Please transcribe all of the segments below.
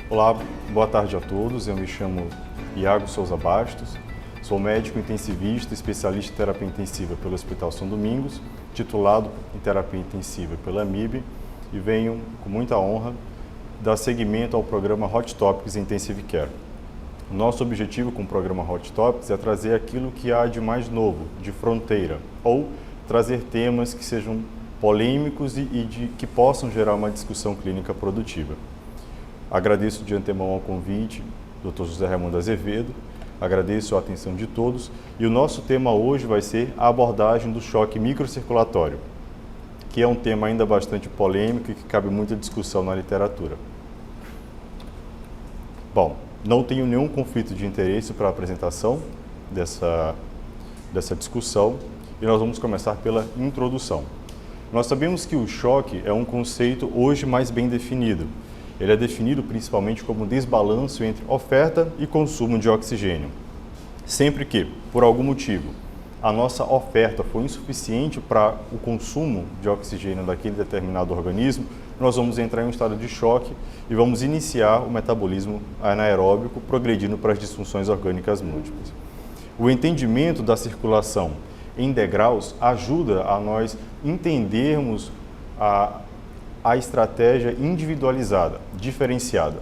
Olá, boa tarde a todos. Eu me chamo Iago Souza Bastos, sou médico intensivista, especialista em terapia intensiva pelo Hospital São Domingos, titulado em terapia intensiva pela MIB e venho com muita honra dar seguimento ao programa Hot Topics Intensive Care. Nosso objetivo com o programa Hot Topics é trazer aquilo que há de mais novo, de fronteira, ou trazer temas que sejam polêmicos e que possam gerar uma discussão clínica produtiva. Agradeço de antemão ao convite, Dr. José Raimundo Azevedo, agradeço a atenção de todos e o nosso tema hoje vai ser a abordagem do choque microcirculatório, que é um tema ainda bastante polêmico e que cabe muita discussão na literatura. Bom, não tenho nenhum conflito de interesse para a apresentação dessa discussão e nós vamos começar pela introdução. Nós sabemos que o choque é um conceito hoje mais bem definido. Ele é definido principalmente como desbalanço entre oferta e consumo de oxigênio. Sempre que, por algum motivo, a nossa oferta for insuficiente para o consumo de oxigênio daquele determinado organismo, nós vamos entrar em um estado de choque e vamos iniciar o metabolismo anaeróbico, progredindo para as disfunções orgânicas múltiplas. O entendimento da circulação em degraus ajuda a nós entendermos a estratégia individualizada, diferenciada.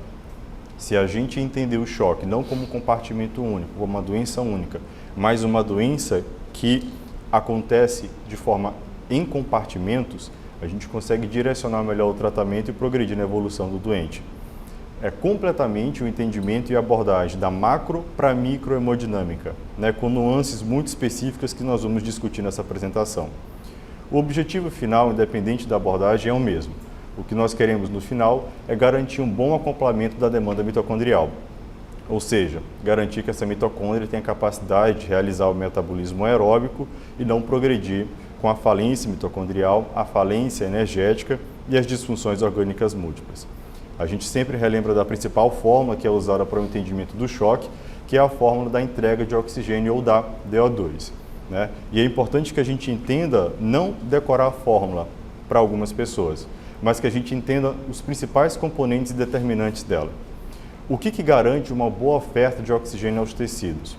Se a gente entender o choque não como um compartimento único, como uma doença única, mas uma doença que acontece de forma em compartimentos, a gente consegue direcionar melhor o tratamento e progredir na evolução do doente. É completamente o entendimento e abordagem da macro para micro hemodinâmica, com nuances muito específicas que nós vamos discutir nessa apresentação. O objetivo final, independente da abordagem, é o mesmo. O que nós queremos no final é garantir um bom acoplamento da demanda mitocondrial, ou seja, garantir que essa mitocôndria tenha capacidade de realizar o metabolismo aeróbico e não progredir com a falência mitocondrial, a falência energética e as disfunções orgânicas múltiplas. A gente sempre relembra da principal fórmula que é usada para o entendimento do choque, que é a fórmula da entrega de oxigênio ou da DO2. E é importante que a gente entenda, não decorar a fórmula para algumas pessoas, mas que a gente entenda os principais componentes e determinantes dela. O que garante uma boa oferta de oxigênio aos tecidos?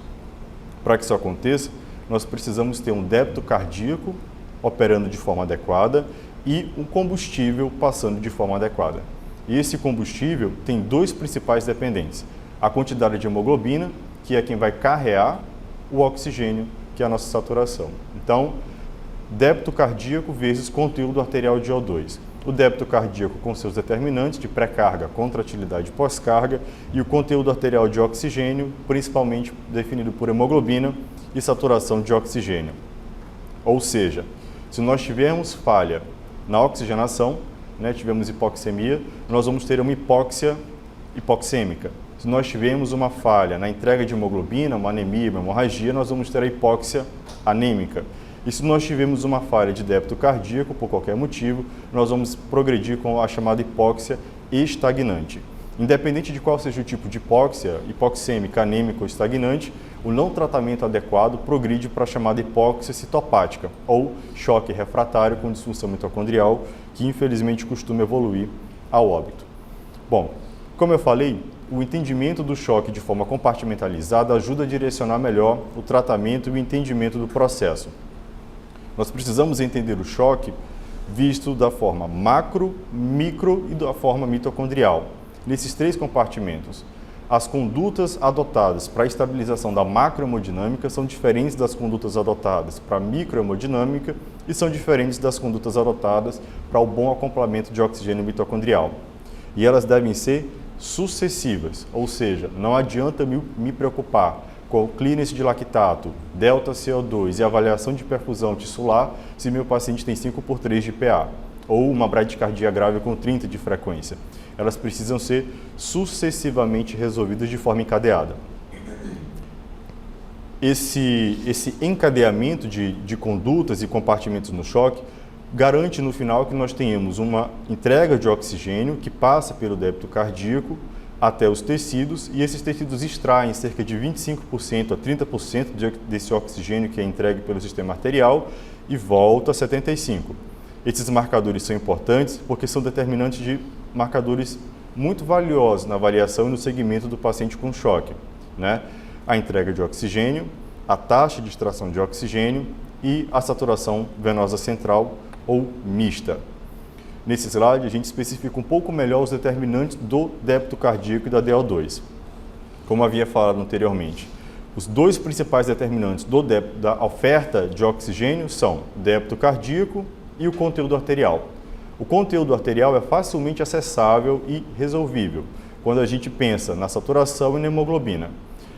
Para que isso aconteça, nós precisamos ter um débito cardíaco operando de forma adequada e um combustível passando de forma adequada. E esse combustível tem dois principais dependentes: a quantidade de hemoglobina, que é quem vai carrear o oxigênio, que é a nossa saturação. Então, débito cardíaco vezes conteúdo arterial de O2. O débito cardíaco com seus determinantes de pré-carga, contratilidade e pós-carga, e o conteúdo arterial de oxigênio, principalmente definido por hemoglobina e saturação de oxigênio. Ou seja, se nós tivermos falha na oxigenação, tivemos hipoxemia, nós vamos ter uma hipóxia hipoxêmica. Se nós tivermos uma falha na entrega de hemoglobina, uma anemia, uma hemorragia, nós vamos ter a hipóxia anêmica. E se nós tivermos uma falha de débito cardíaco, por qualquer motivo, nós vamos progredir com a chamada hipóxia estagnante. Independente de qual seja o tipo de hipóxia, hipoxêmica, anêmica ou estagnante, o não tratamento adequado progride para a chamada hipóxia citopática, ou choque refratário com disfunção mitocondrial, que infelizmente costuma evoluir ao óbito. Bom, como eu falei, o entendimento do choque de forma compartimentalizada ajuda a direcionar melhor o tratamento e o entendimento do processo. Nós precisamos entender o choque visto da forma macro, micro e da forma mitocondrial. Nesses três compartimentos, as condutas adotadas para a estabilização da macrohemodinâmica são diferentes das condutas adotadas para a microhemodinâmica e são diferentes das condutas adotadas para o bom acoplamento de oxigênio mitocondrial. E elas devem ser sucessivas, ou seja, não adianta me preocupar com o clearance de lactato, delta CO2 e avaliação de perfusão tissular se meu paciente tem 5/3 de PA, ou uma bradicardia grave com 30 de frequência. Elas precisam ser sucessivamente resolvidas de forma encadeada. Esse encadeamento de condutas e compartimentos no choque garante no final que nós tenhamos uma entrega de oxigênio que passa pelo débito cardíaco até os tecidos e esses tecidos extraem cerca de 25% a 30% desse oxigênio que é entregue pelo sistema arterial e volta a 75%. Esses marcadores são importantes porque são determinantes de marcadores muito valiosos na avaliação e no segmento do paciente com choque, né? A entrega de oxigênio, a taxa de extração de oxigênio e a saturação venosa central ou mista. Nesse slide, a gente especifica um pouco melhor os determinantes do débito cardíaco e da DO2. Como havia falado anteriormente, os dois principais determinantes do débito, da oferta de oxigênio são o débito cardíaco e o conteúdo arterial. O conteúdo arterial é facilmente acessável e resolvível quando a gente pensa na saturação e na hemoglobina.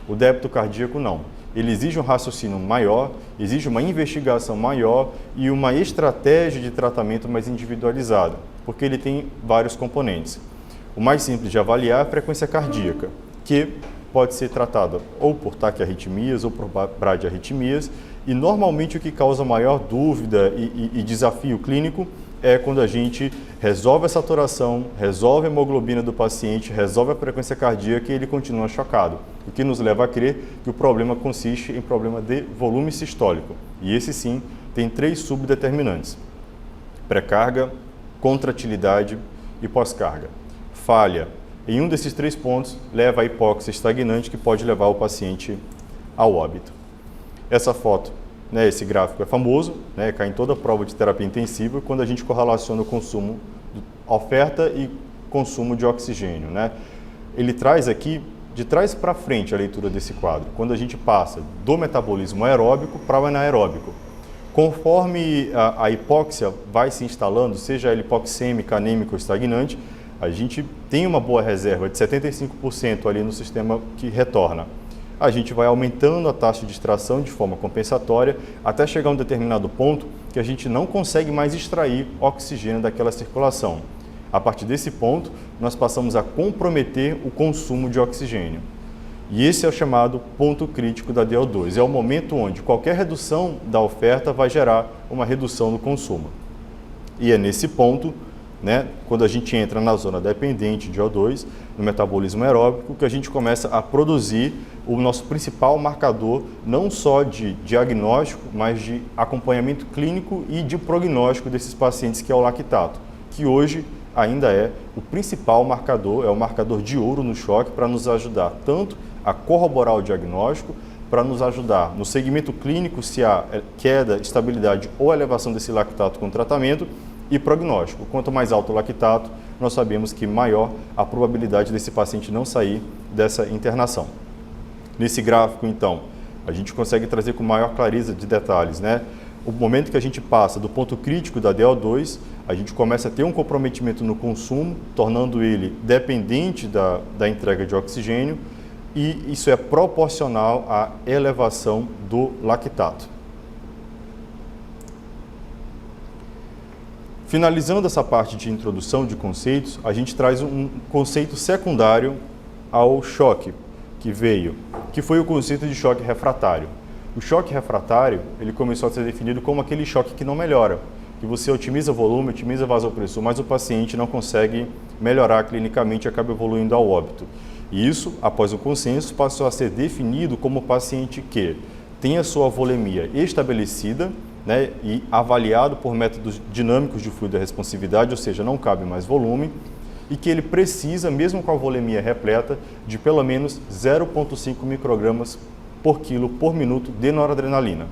O débito cardíaco não. Ele exige um raciocínio maior, exige uma investigação maior e uma estratégia de tratamento mais individualizada, porque ele tem vários componentes. O mais simples de avaliar é a frequência cardíaca, que pode ser tratada ou por taquiarritmias ou por bradiarritmias, e normalmente o que causa maior dúvida e desafio clínico é quando a gente resolve a saturação, resolve a hemoglobina do paciente, resolve a frequência cardíaca e ele continua chocado, o que nos leva a crer que o problema consiste em problema de volume sistólico. E esse sim tem 3 subdeterminantes: pré-carga, contratilidade e pós-carga. Falha em um desses 3 pontos leva à hipóxia estagnante, que pode levar o paciente ao óbito. Essa foto, esse gráfico é famoso, cai em toda a prova de terapia intensiva, quando a gente correlaciona o consumo, oferta e consumo de oxigênio. Ele traz aqui, de trás para frente, a leitura desse quadro, quando a gente passa do metabolismo aeróbico para o anaeróbico. Conforme a hipóxia vai se instalando, seja ela hipoxêmica, anêmica ou estagnante, a gente tem uma boa reserva de 75% ali no sistema que retorna. A gente vai aumentando a taxa de extração de forma compensatória até chegar a um determinado ponto que a gente não consegue mais extrair oxigênio daquela circulação. A partir desse ponto, nós passamos a comprometer o consumo de oxigênio. E esse é o chamado ponto crítico da DO2. É o momento onde qualquer redução da oferta vai gerar uma redução no consumo. E é nesse ponto, quando a gente entra na zona dependente de O2, no metabolismo aeróbico, que a gente começa a produzir o nosso principal marcador, não só de diagnóstico, mas de acompanhamento clínico e de prognóstico desses pacientes, que é o lactato, que hoje ainda é o principal marcador, é o marcador de ouro no choque, para nos ajudar tanto a corroborar o diagnóstico, para nos ajudar no segmento clínico, se há queda, estabilidade ou elevação desse lactato com o tratamento, e prognóstico. Quanto mais alto o lactato, nós sabemos que maior a probabilidade desse paciente não sair dessa internação. Nesse gráfico, então, a gente consegue trazer com maior clareza de detalhes, O momento que a gente passa do ponto crítico da DO2, a gente começa a ter um comprometimento no consumo, tornando ele dependente da entrega de oxigênio, e isso é proporcional à elevação do lactato. Finalizando essa parte de introdução de conceitos, a gente traz um conceito secundário ao choque que foi o conceito de choque refratário. O choque refratário, ele começou a ser definido como aquele choque que não melhora, que você otimiza volume, otimiza vasopressor, mas o paciente não consegue melhorar clinicamente e acaba evoluindo ao óbito. E isso, após o consenso, passou a ser definido como paciente que tem a sua volemia estabelecida, e avaliado por métodos dinâmicos de fluido e responsividade, ou seja, não cabe mais volume, e que ele precisa, mesmo com a volemia repleta, de pelo menos 0,5 microgramas por quilo por minuto de noradrenalina.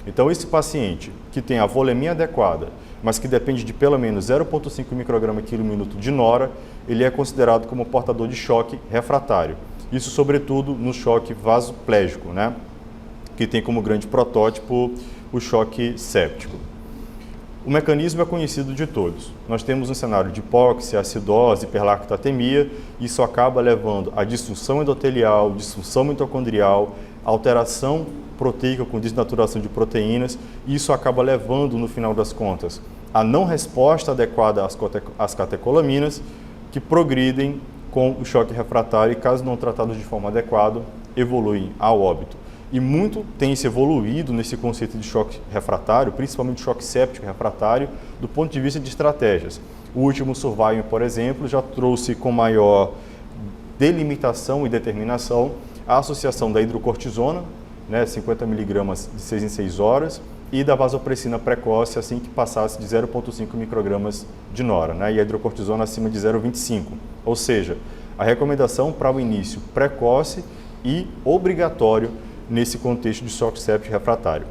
Então, esse paciente que tem a volemia adequada, mas que depende de pelo menos 0,5 micrograma quilo minuto de nora, ele é considerado como portador de choque refratário. Isso, sobretudo, no choque vasoplégico, que tem como grande protótipo o choque séptico. O mecanismo é conhecido de todos. Nós temos um cenário de hipóxia, acidose, hiperlactatemia, e isso acaba levando a disfunção endotelial, disfunção mitocondrial, alteração proteica com desnaturação de proteínas, e isso acaba levando, no final das contas, a não resposta adequada às catecolaminas, que progridem com o choque refratário e, caso não tratados de forma adequada, evoluem ao óbito. E muito tem se evoluído nesse conceito de choque refratário, principalmente choque séptico refratário, do ponto de vista de estratégias. O último Surviving, por exemplo, já trouxe com maior delimitação e determinação a associação da hidrocortisona, 50 mg de 6 em 6 horas, e da vasopressina precoce assim que passasse de 0,5 microgramas de nora, né? E a hidrocortisona acima de 0,25. Ou seja, a recomendação para o início precoce e obrigatório nesse contexto de choque séptico refratário,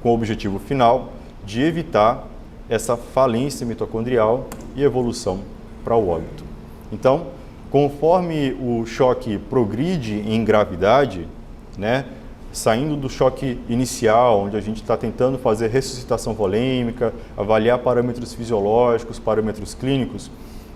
com o objetivo final de evitar essa falência mitocondrial e evolução para o óbito. Então, conforme o choque progride em gravidade, né, saindo do choque inicial, onde a gente está tentando fazer ressuscitação volêmica, avaliar parâmetros fisiológicos, parâmetros clínicos,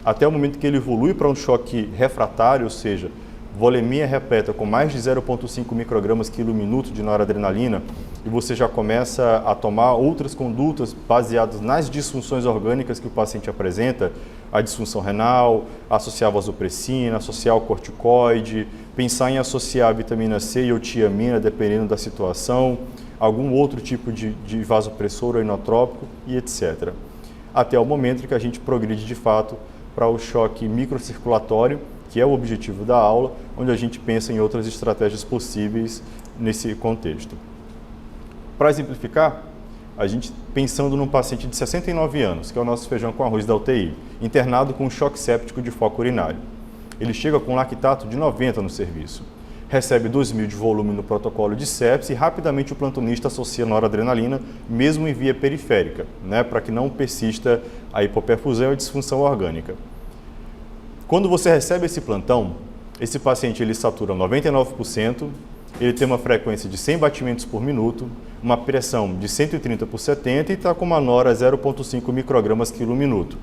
até o momento que ele evolui para um choque refratário, ou seja, volemia repleta com mais de 0,5 microgramas quilo minuto de noradrenalina, e você já começa a tomar outras condutas baseadas nas disfunções orgânicas que o paciente apresenta, a disfunção renal, associar vasopressina, associar o corticoide, pensar em associar a vitamina C e ou tiamina, dependendo da situação, algum outro tipo de vasopressor ou inotrópico e etc. Até o momento que a gente progride de fato para o choque microcirculatório, que é o objetivo da aula, onde a gente pensa em outras estratégias possíveis nesse contexto. Para exemplificar, a gente pensando num paciente de 69 anos, que é o nosso feijão com arroz da UTI, internado com choque séptico de foco urinário. Ele chega com lactato de 90 no serviço, recebe 2.000 de volume no protocolo de sepse e rapidamente o plantonista associa noradrenalina, mesmo em via periférica, né, para que não persista a hipoperfusão e a disfunção orgânica. Quando você recebe esse plantão, esse paciente ele satura 99%, ele tem uma frequência de 100 batimentos por minuto, uma pressão de 130 por 70 e está com uma nora 0,5 microgramas quilo minuto.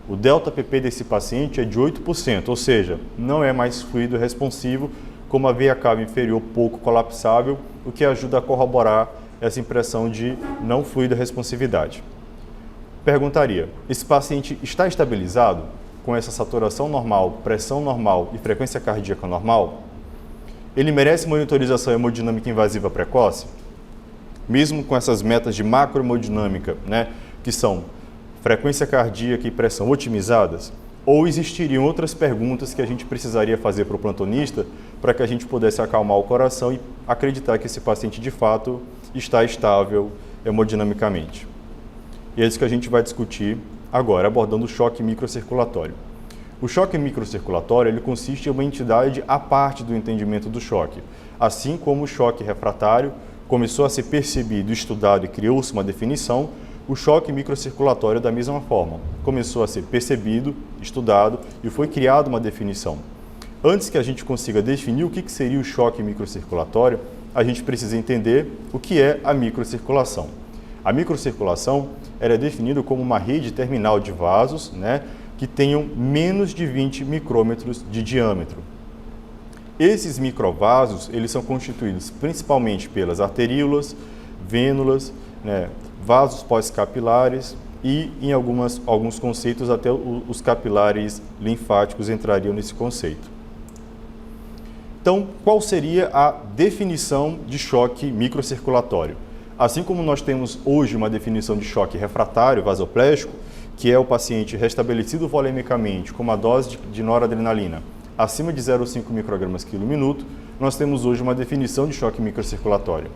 O delta PP desse paciente é de 8%, ou seja, não é mais fluido responsivo, com uma veia cava inferior pouco colapsável, o que ajuda a corroborar essa impressão de não fluida responsividade. Perguntaria, esse paciente está estabilizado com essa saturação normal, pressão normal e frequência cardíaca normal? Ele merece monitorização hemodinâmica invasiva precoce? Mesmo com essas metas de macrohemodinâmica, né, que são frequência cardíaca e pressão otimizadas? Ou existiriam outras perguntas que a gente precisaria fazer para o plantonista para que a gente pudesse acalmar o coração e acreditar que esse paciente de fato está estável hemodinamicamente? E é isso que a gente vai discutir agora, abordando o choque microcirculatório. O choque microcirculatório ele consiste em uma entidade à parte do entendimento do choque. Assim como o choque refratário começou a ser percebido, estudado e criou-se uma definição, o choque microcirculatório da mesma forma. Começou a ser percebido, estudado e foi criada uma definição. Antes que a gente consiga definir o que seria o choque microcirculatório, a gente precisa entender o que é a microcirculação. A microcirculação é definida como uma rede terminal de vasos, né, que tenham menos de 20 micrômetros de diâmetro. Esses microvasos eles são constituídos principalmente pelas arteríolas, vênulas, né, vasos pós-capilares e, em alguns conceitos, até os capilares linfáticos entrariam nesse conceito. Então, qual seria a definição de choque microcirculatório? Assim como nós temos hoje uma definição de choque refratário vasoplégico, que é o paciente restabelecido volemicamente com uma dose de noradrenalina acima de 0,5 microgramas quilo minuto, nós temos hoje uma definição de choque microcirculatório.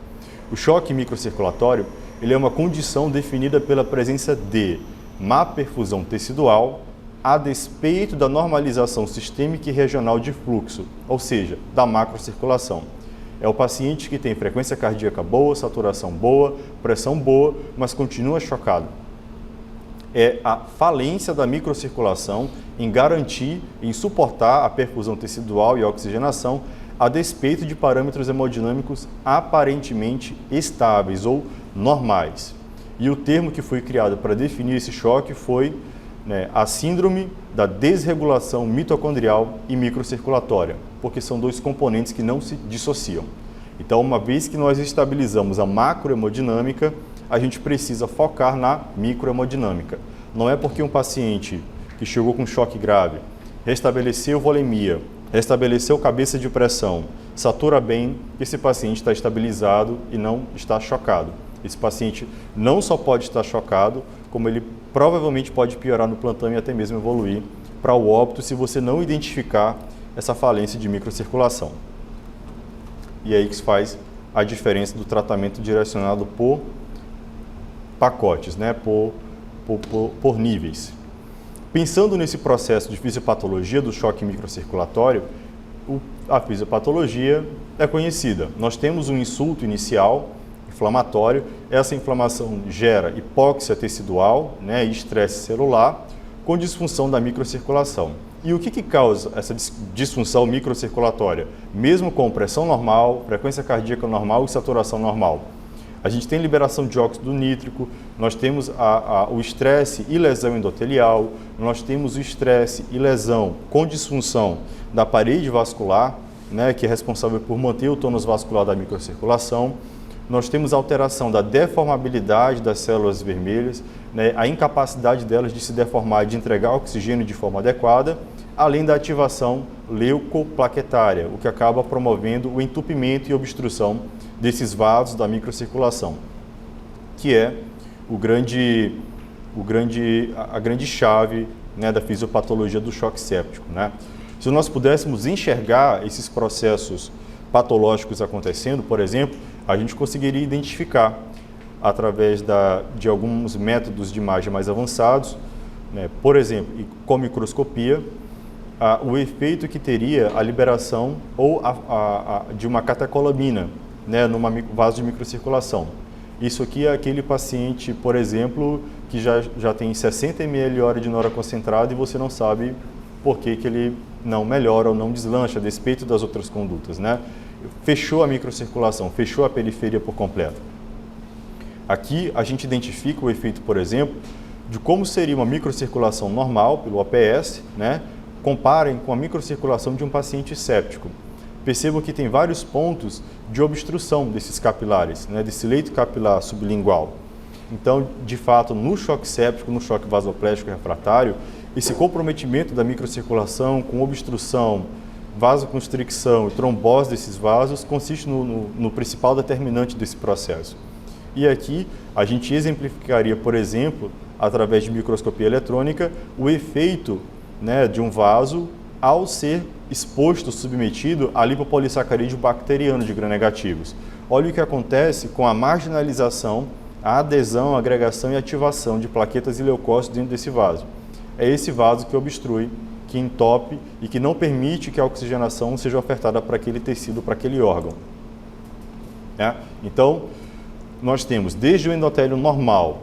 O choque microcirculatório ele é uma condição definida pela presença de má perfusão tecidual a despeito da normalização sistêmica e regional de fluxo, ou seja, da macrocirculação. É o paciente que tem frequência cardíaca boa, saturação boa, pressão boa, mas continua chocado. É a falência da microcirculação em garantir, em suportar a perfusão tecidual e a oxigenação a despeito de parâmetros hemodinâmicos aparentemente estáveis ou normais. E o termo que foi criado para definir esse choque foi a síndrome da desregulação mitocondrial e microcirculatória, porque são dois componentes que não se dissociam. Então, uma vez que nós estabilizamos a macrohemodinâmica, a gente precisa focar na microhemodinâmica. Não é porque um paciente que chegou com choque grave, restabeleceu volemia, restabeleceu cabeça de pressão, satura bem, que esse paciente está estabilizado e não está chocado. Esse paciente não só pode estar chocado, como ele provavelmente pode piorar no plantão e até mesmo evoluir para o óbito se você não identificar essa falência de microcirculação. E é aí que se faz a diferença do tratamento direcionado por pacotes, né, por níveis. Pensando nesse processo de fisiopatologia do choque microcirculatório, a fisiopatologia é conhecida. Nós temos um insulto inicial, inflamatório, essa inflamação gera hipóxia tecidual, né, e estresse celular, com disfunção da microcirculação. E o que causa essa disfunção microcirculatória? Mesmo com pressão normal, frequência cardíaca normal e saturação normal. A gente tem liberação de óxido nítrico, nós temos o estresse e lesão endotelial, nós temos o estresse e lesão com disfunção da parede vascular, né, que é responsável por manter o tônus vascular da microcirculação. Nós temos alteração da deformabilidade das células vermelhas, né, a incapacidade delas de se deformar e de entregar oxigênio de forma adequada, além da ativação leucoplaquetária, o que acaba promovendo o entupimento e obstrução desses vasos da microcirculação, que é a grande chave, né, da fisiopatologia do choque séptico, né? Se nós pudéssemos enxergar esses processos patológicos acontecendo, por exemplo, a gente conseguiria identificar através de alguns métodos de imagem mais avançados, né, por exemplo, com microscopia, o efeito que teria a liberação ou de uma catecolamina, né, numa vaso de microcirculação. Isso aqui é aquele paciente, por exemplo, que já tem 60 ml hora de nora concentrada e você não sabe por que ele não melhora ou não deslancha, a despeito das outras condutas, né? Fechou a microcirculação, fechou a periferia por completo. Aqui a gente identifica o efeito, por exemplo, de como seria uma microcirculação normal pelo OPS, né? Comparem com a microcirculação de um paciente séptico. Percebam que tem vários pontos de obstrução desses capilares, né, desse leito capilar sublingual. Então, de fato, no choque séptico, no choque vasoplégico refratário, esse comprometimento da microcirculação com obstrução, vasoconstricção e trombose desses vasos consiste no principal determinante desse processo. E aqui a gente exemplificaria, por exemplo, através de microscopia eletrônica, o efeito, né, de um vaso ao ser exposto, submetido a lipopolissacarídeo bacteriano de gram-negativos. Olha o que acontece com a marginalização, a adesão, a agregação e ativação de plaquetas e leucócitos dentro desse vaso. É esse vaso que obstrui, que entope e que não permite que a oxigenação seja ofertada para aquele tecido, para aquele órgão. Né? Então, nós temos desde o endotélio normal,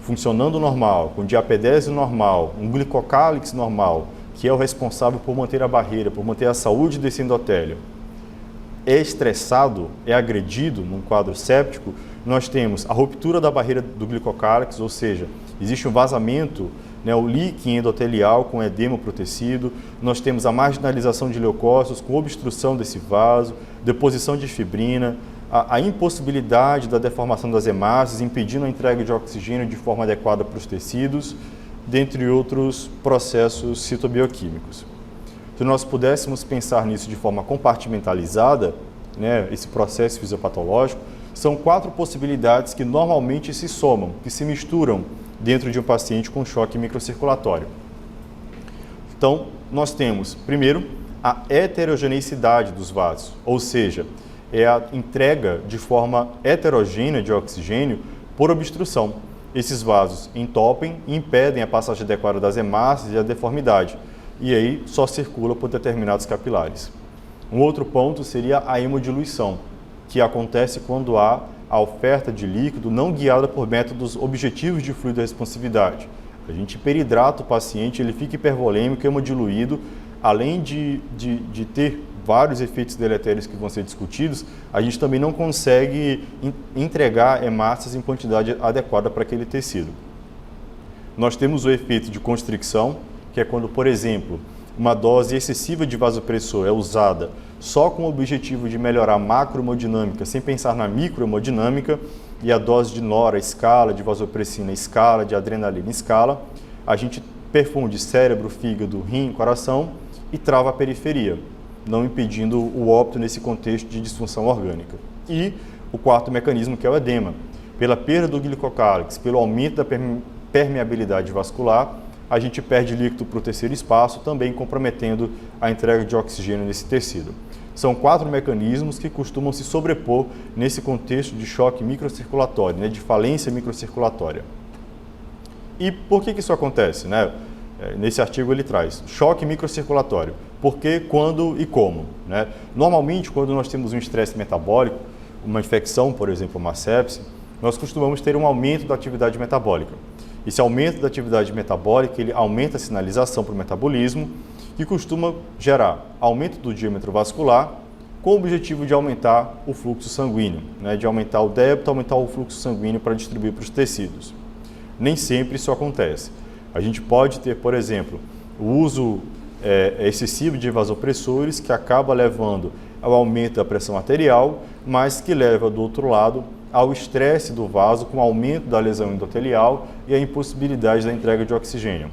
funcionando normal, com diapedese normal, um glicocálix normal, que é o responsável por manter a barreira, por manter a saúde desse endotélio, é estressado, é agredido num quadro séptico, nós temos a ruptura da barreira do glicocálix, ou seja, existe um vazamento, né, o líquen endotelial com edema para o tecido, nós temos a marginalização de leucócitos com obstrução desse vaso, deposição de fibrina, a impossibilidade da deformação das hemácias, impedindo a entrega de oxigênio de forma adequada para os tecidos, dentre outros processos citobioquímicos. Se nós pudéssemos pensar nisso de forma compartimentalizada, né, esse processo fisiopatológico, são 4 possibilidades que normalmente se somam, que se misturam dentro de um paciente com choque microcirculatório. Então, nós temos, primeiro, a heterogeneicidade dos vasos, ou seja, é a entrega de forma heterogênea de oxigênio por obstrução. Esses vasos entopem e impedem a passagem adequada das hemácias e a deformidade, e aí só circula por determinados capilares. Um outro ponto seria a hemodiluição, que acontece quando há a oferta de líquido não guiada por métodos objetivos de fluidoresponsividade. A gente hiperidrata o paciente, ele fica hipervolêmico, hemodiluído, além de ter vários efeitos deletérios que vão ser discutidos, a gente também não consegue entregar hemácias em quantidade adequada para aquele tecido. Nós temos o efeito de constricção, que é quando, por exemplo, uma dose excessiva de vasopressor é usada só com o objetivo de melhorar a macrohemodinâmica, sem pensar na microhemodinâmica, e a dose de nora escala, de vasopressina escala, de adrenalina escala, a gente perfunde cérebro, fígado, rim, coração e trava a periferia, não impedindo o óbito nesse contexto de disfunção orgânica. E o quarto mecanismo, que é o edema. Pela perda do glicocálix, pelo aumento da permeabilidade vascular, a gente perde líquido para o terceiro espaço, também comprometendo a entrega de oxigênio nesse tecido. São 4 mecanismos que costumam se sobrepor nesse contexto de choque microcirculatório, né, de falência microcirculatória. E por que isso acontece, né? Nesse artigo ele traz choque microcirculatório. Por que, quando e como, né? Normalmente, quando nós temos um estresse metabólico, uma infecção, por exemplo, uma sepse, nós costumamos ter um aumento da atividade metabólica. Esse aumento da atividade metabólica, ele aumenta a sinalização para o metabolismo, que costuma gerar aumento do diâmetro vascular, com o objetivo de aumentar o fluxo sanguíneo, né? De aumentar o débito, aumentar o fluxo sanguíneo para distribuir para os tecidos. Nem sempre isso acontece. A gente pode ter, por exemplo, o uso excessivo de vasopressores, que acaba levando ao aumento da pressão arterial, mas que leva, do outro lado, ao estresse do vaso, com aumento da lesão endotelial e a impossibilidade da entrega de oxigênio.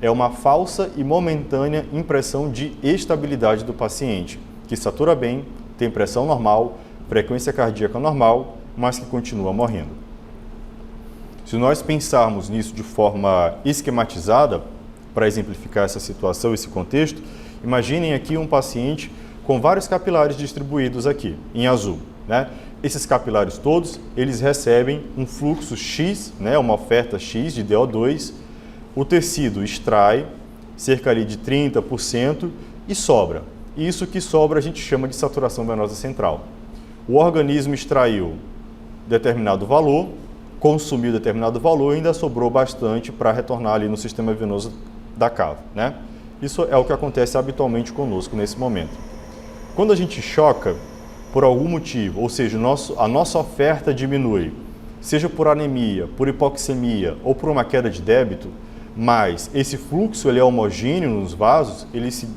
É uma falsa e momentânea impressão de estabilidade do paciente, que satura bem, tem pressão normal, frequência cardíaca normal, mas que continua morrendo. Se nós pensarmos nisso de forma esquematizada, para exemplificar essa situação, esse contexto, imaginem aqui um paciente com vários capilares distribuídos aqui, em azul, né? Esses capilares todos, eles recebem um fluxo X, né, uma oferta X de DO2, o tecido extrai cerca ali de 30% e sobra. Isso que sobra a gente chama de saturação venosa central. O organismo extraiu determinado valor, consumiu determinado valor e ainda sobrou bastante para retornar ali no sistema venoso da cava, né? Isso é o que acontece habitualmente conosco nesse momento. Quando a gente choca por algum motivo, ou seja, a nossa oferta diminui, seja por anemia, por hipoxemia ou por uma queda de débito, mas esse fluxo ele é homogêneo nos vasos, ele se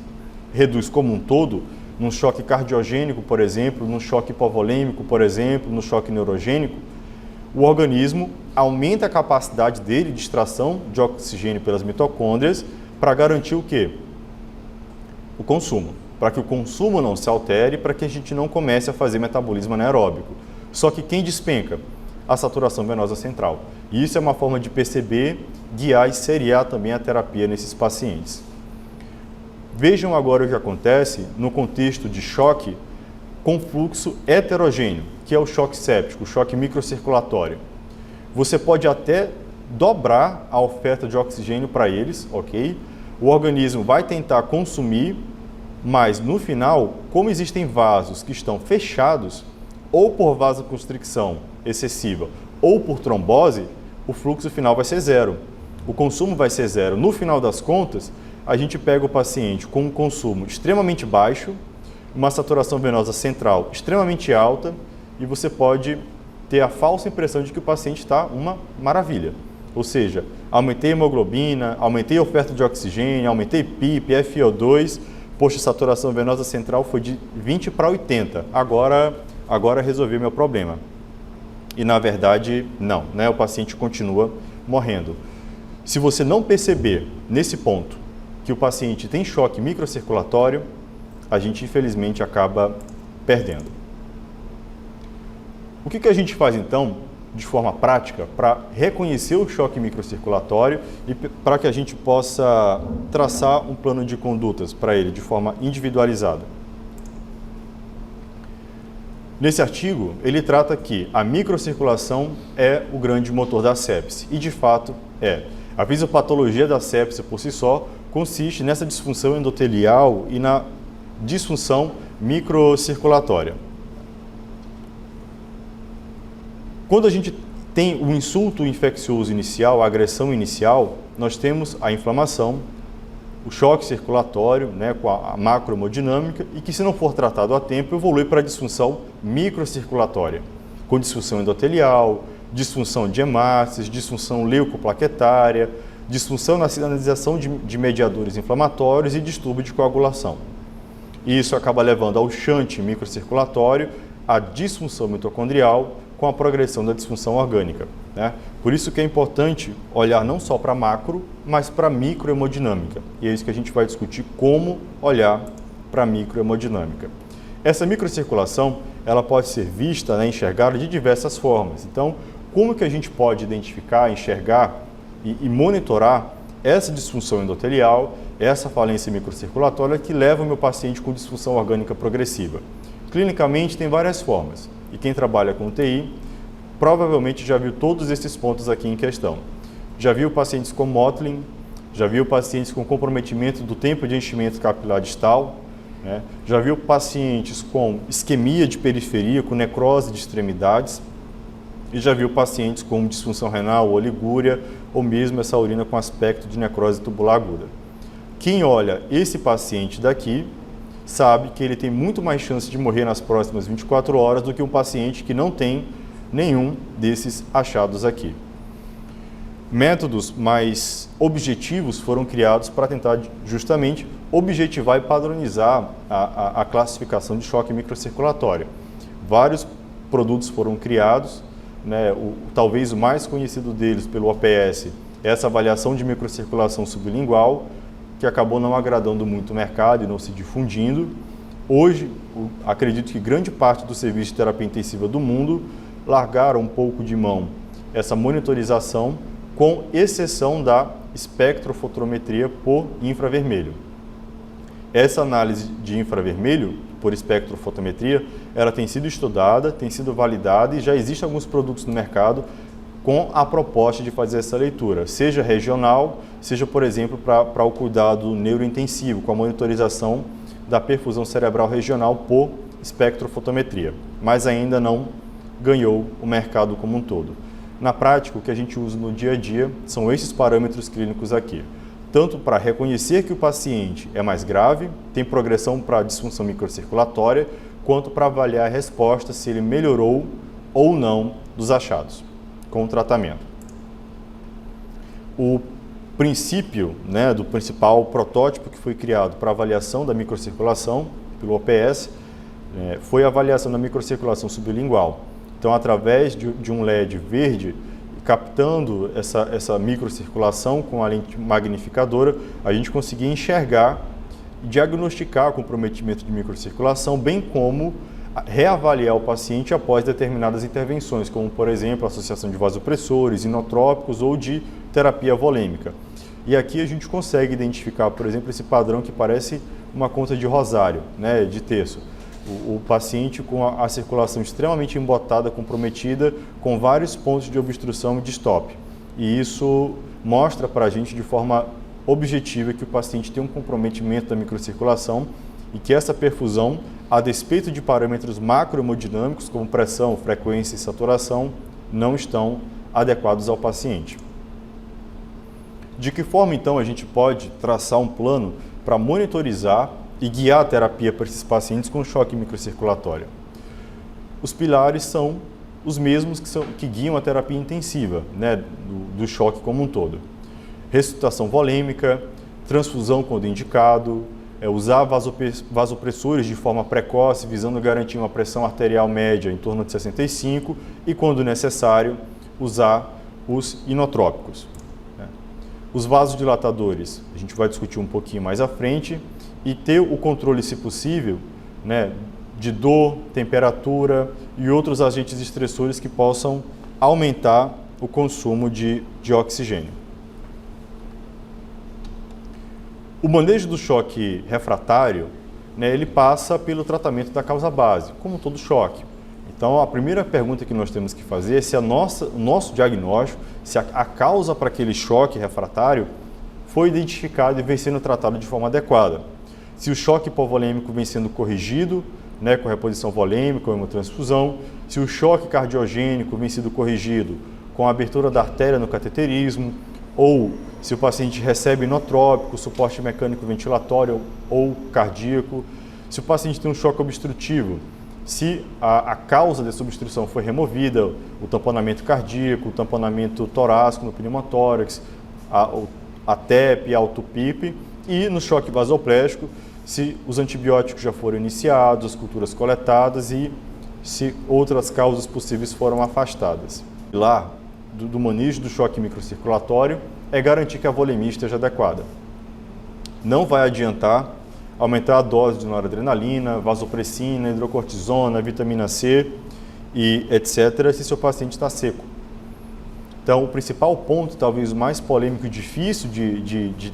reduz como um todo, num choque cardiogênico, por exemplo, num choque hipovolêmico, por exemplo, no choque neurogênico, o organismo aumenta a capacidade dele de extração de oxigênio pelas mitocôndrias para garantir o quê? O consumo. Para que o consumo não se altere, para que a gente não comece a fazer metabolismo anaeróbico. Só que quem despenca? A saturação venosa central. E isso é uma forma de perceber, guiar e seriar também a terapia nesses pacientes. Vejam agora o que acontece no contexto de choque com fluxo heterogêneo, que é o choque séptico, o choque microcirculatório. Você pode até dobrar a oferta de oxigênio para eles, ok? O organismo vai tentar consumir, mas no final, como existem vasos que estão fechados, ou por vasoconstricção excessiva, ou por trombose, o fluxo final vai ser zero. O consumo vai ser zero. No final das contas, a gente pega o paciente com um consumo extremamente baixo, uma saturação venosa central extremamente alta, e você pode ter a falsa impressão de que o paciente está uma maravilha. Ou seja, aumentei a hemoglobina, aumentei a oferta de oxigênio, aumentei PIP, FiO2, poxa, a saturação venosa central foi de 20 para 80, agora resolvi meu problema. E na verdade, não, né? O paciente continua morrendo. Se você não perceber, nesse ponto, que o paciente tem choque microcirculatório, a gente infelizmente acaba perdendo. O que a gente faz então, de forma prática, para reconhecer o choque microcirculatório e para que a gente possa traçar um plano de condutas para ele de forma individualizada? Nesse artigo, ele trata que a microcirculação é o grande motor da sepse, e de fato é. A fisiopatologia da sepse por si só consiste nessa disfunção endotelial e na disfunção microcirculatória. Quando a gente tem o insulto infeccioso inicial, a agressão inicial, nós temos a inflamação, o choque circulatório, né, com a macrohemodinâmica, e que, se não for tratado a tempo, evolui para a disfunção microcirculatória, com disfunção endotelial, disfunção de hemácias, disfunção leucoplaquetária, disfunção na sinalização de mediadores inflamatórios e distúrbio de coagulação. E isso acaba levando ao shunt microcirculatório, à disfunção mitocondrial, com a progressão da disfunção orgânica, né? Por isso que é importante olhar não só para a macro, mas para a microhemodinâmica. E é isso que a gente vai discutir, como olhar para a microhemodinâmica. Essa microcirculação, ela pode ser vista, né, enxergada de diversas formas. Então, como que a gente pode identificar, enxergar e monitorar essa disfunção endotelial, essa falência microcirculatória que leva o meu paciente com disfunção orgânica progressiva. Clinicamente tem várias formas, e quem trabalha com UTI provavelmente já viu todos esses pontos aqui em questão. Já viu pacientes com Mottling, já viu pacientes com comprometimento do tempo de enchimento capilar distal, né? Já viu pacientes com isquemia de periferia, com necrose de extremidades, e já viu pacientes com disfunção renal, oligúria, ou mesmo essa urina com aspecto de necrose tubular aguda. Quem olha esse paciente daqui sabe que ele tem muito mais chance de morrer nas próximas 24 horas do que um paciente que não tem nenhum desses achados aqui. Métodos mais objetivos foram criados para tentar justamente objetivar e padronizar a classificação de choque microcirculatório. Vários produtos foram criados, né? Talvez o mais conhecido deles pelo OPS é essa avaliação de microcirculação sublingual, que acabou não agradando muito o mercado e não se difundindo. Hoje, acredito que grande parte do serviço de terapia intensiva do mundo largaram um pouco de mão essa monitorização, com exceção da espectrofotometria por infravermelho. Essa análise de infravermelho por espectrofotometria, ela tem sido estudada, tem sido validada e já existem alguns produtos no mercado com a proposta de fazer essa leitura, seja regional, seja, por exemplo, para o cuidado neurointensivo, com a monitorização da perfusão cerebral regional por espectrofotometria, mas ainda não ganhou o mercado como um todo. Na prática, o que a gente usa no dia a dia são esses parâmetros clínicos aqui, tanto para reconhecer que o paciente é mais grave, tem progressão para disfunção microcirculatória, quanto para avaliar a resposta se ele melhorou ou não dos achados com o tratamento. O princípio, né, do principal protótipo que foi criado para avaliação da microcirculação pelo OPS foi a avaliação da microcirculação sublingual. Então, através de um LED verde, captando essa microcirculação com a lente magnificadora, a gente conseguia enxergar e diagnosticar comprometimento de microcirculação, bem como reavaliar o paciente após determinadas intervenções, como, por exemplo, a associação de vasopressores, inotrópicos ou de terapia volêmica. E aqui a gente consegue identificar, por exemplo, esse padrão que parece uma conta de rosário, né, de terço. O paciente com a circulação extremamente embotada, comprometida, com vários pontos de obstrução e de stop. E isso mostra para a gente de forma objetiva que o paciente tem um comprometimento da microcirculação e que essa perfusão, a despeito de parâmetros macrohemodinâmicos, como pressão, frequência e saturação, não estão adequados ao paciente. De que forma, então, a gente pode traçar um plano para monitorizar e guiar a terapia para esses pacientes com choque microcirculatório? Os pilares são os mesmos que guiam a terapia intensiva, né, do choque como um todo. Ressuscitação volêmica, transfusão quando indicado, usar vasopressores de forma precoce, visando garantir uma pressão arterial média em torno de 65 e, quando necessário, usar os inotrópicos. Os vasodilatadores, a gente vai discutir um pouquinho mais à frente, e ter o controle, se possível, né, de dor, temperatura e outros agentes estressores que possam aumentar o consumo de oxigênio. O manejo do choque refratário, né, ele passa pelo tratamento da causa base, como todo choque. Então, a primeira pergunta que nós temos que fazer é se o nosso diagnóstico, se a causa para aquele choque refratário foi identificada e vem sendo tratado de forma adequada. Se o choque hipovolêmico vem sendo corrigido, né, com reposição volêmica ou hemotransfusão, se o choque cardiogênico vem sendo corrigido com a abertura da artéria no cateterismo, ou se o paciente recebe inotrópico, suporte mecânico ventilatório ou cardíaco, se o paciente tem um choque obstrutivo, se a causa dessa obstrução foi removida, o tamponamento cardíaco, o tamponamento torácico no pneumotórax, a TEP, a auto-PIP, e no choque vasoplégico, se os antibióticos já foram iniciados, as culturas coletadas e se outras causas possíveis foram afastadas. Lá, do manejo do choque microcirculatório, é garantir que a volemia esteja adequada. Não vai adiantar aumentar a dose de noradrenalina, vasopressina, hidrocortisona, vitamina C e etc. se seu paciente está seco. Então, o principal ponto, talvez o mais polêmico e difícil de